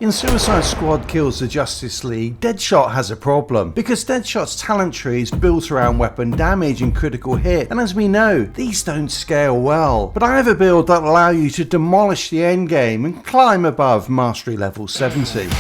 In Suicide Squad Kills the Justice League, Deadshot has a problem, because Deadshot's talent tree is built around weapon damage and critical hit, and as we know, these don't scale well. But I have a build that will allow you to demolish the endgame and climb above Mastery level 70.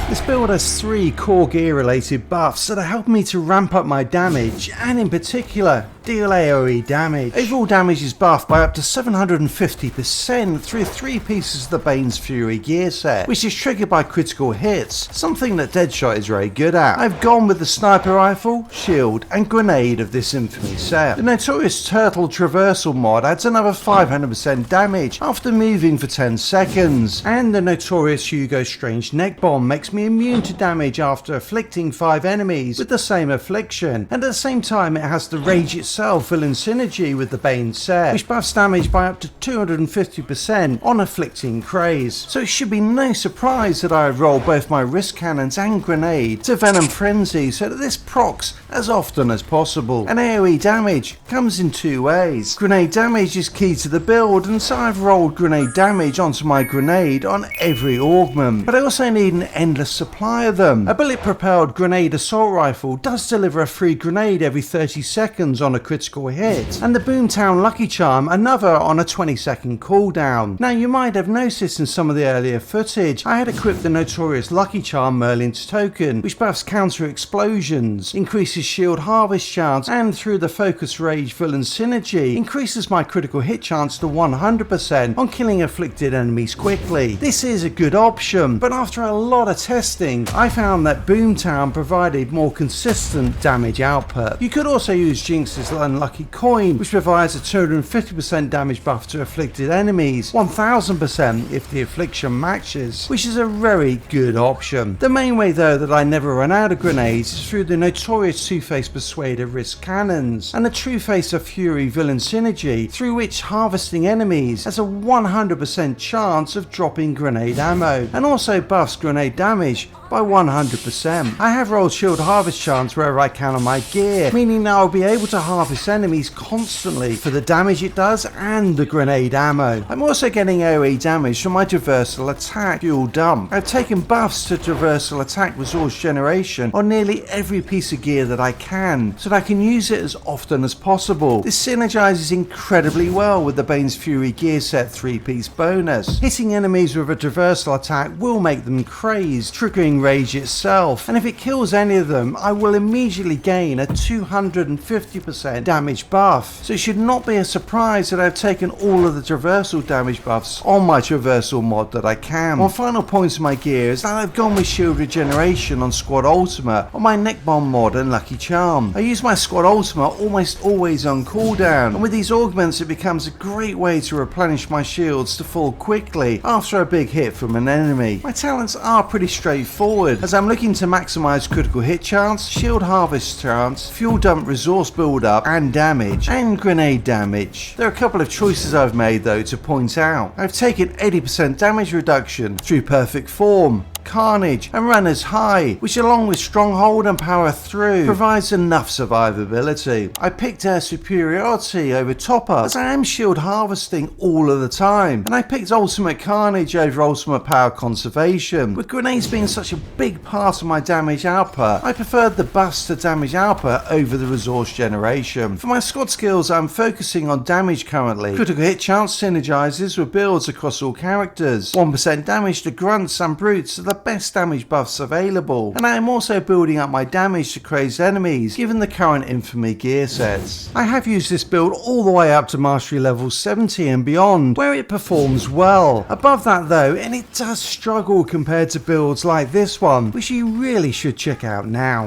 This build has 3 core gear related buffs that are helping me to ramp up my damage, and in particular, deal AoE damage. Overall damage is buffed by up to 750% through 3 pieces of the Bane's Fury gear set, which is triggered by critical hits, something that Deadshot is very good at. I've gone with the sniper rifle, shield and grenade of this infamy set. The notorious turtle traversal mod adds another 500% damage after moving for 10 seconds, and the notorious Hugo Strange neck bomb makes me immune to damage after afflicting 5 enemies with the same affliction, and at the same time it has the rage itself villain synergy with the Bane set, which buffs damage by up to 250% on afflicting craze. So it should be no surprise that I have rolled both my wrist cannons and grenade to Venom Frenzy so that this procs as often as possible. And AoE damage comes in 2 ways. Grenade damage is key to the build, and so I've rolled grenade damage onto my grenade on every augment, but I also need an endless supply of them. A bullet propelled grenade assault rifle does deliver a free grenade every 30 seconds on a critical hit, and the Boomtown Lucky Charm another on a 20-second cooldown. Now you might have noticed in some of the earlier footage I had equipped the notorious Lucky Charm Merlin's token, which buffs counter explosions, increases shield harvest chance, and through the focus rage villain synergy increases my critical hit chance to 100% on killing afflicted enemies quickly. This is a good option, but after a lot of testing I found that Boomtown provided more consistent damage output. You could also use Jinx's Unlucky Coin, which provides a 250% damage buff to afflicted enemies, 1000% if the affliction matches, which is a very good option. The main way though that I never run out of grenades is through the notorious Two-Face Persuader wrist cannons and the True Face of Fury villain synergy, through which harvesting enemies has a 100% chance of dropping grenade ammo, and also buffs grenade damage by 100%. I have rolled shield harvest chance wherever I can on my gear, meaning that I'll be able to harvest enemies constantly for the damage it does and the grenade ammo. I'm also getting AoE damage from my traversal attack fuel dump. I've taken buffs to traversal attack resource generation on nearly every piece of gear that I can, so that I can use it as often as possible. This synergizes incredibly well with the Bane's Fury gear set 3-piece bonus. Hitting enemies with a traversal attack will make them crazed, triggering rage itself, and if it kills any of them I will immediately gain a 250% damage buff, so it should not be a surprise that I've taken all of the traversal damage buffs on my traversal mod that I can. One final point of my gear is that I've gone with shield regeneration on Squad Ultimate on my neck bomb mod and Lucky Charm. I use my Squad Ultimate almost always on cooldown, and with these augments it becomes a great way to replenish my shields to full quickly after a big hit from an enemy. My talents are pretty straightforward, as I'm looking to maximize critical hit chance, shield harvest chance, fuel dump resource build up and damage, and grenade damage. There are a couple of choices I've made though to point out. I've taken 80% damage reduction through Perfect Form, Carnage and Runner's High, which along with Stronghold and Power Through provides enough survivability. I picked Air Superiority over Top Up as I am shield harvesting all of the time, and I picked Ultimate Carnage over Ultimate Power Conservation. With grenades being such a big part of my damage output, I preferred the buffs to damage output over the resource generation. For my squad skills I'm focusing on damage currently. Critical hit chance synergizes with builds across all characters. 1% damage to grunts and brutes are the best damage buffs available, and I am also building up my damage to crazed enemies given the current infamy gear sets. I have used this build all the way up to Mastery level 70 and beyond, where it performs well. Above that though, and it does struggle compared to builds like this one, which you really should check out now.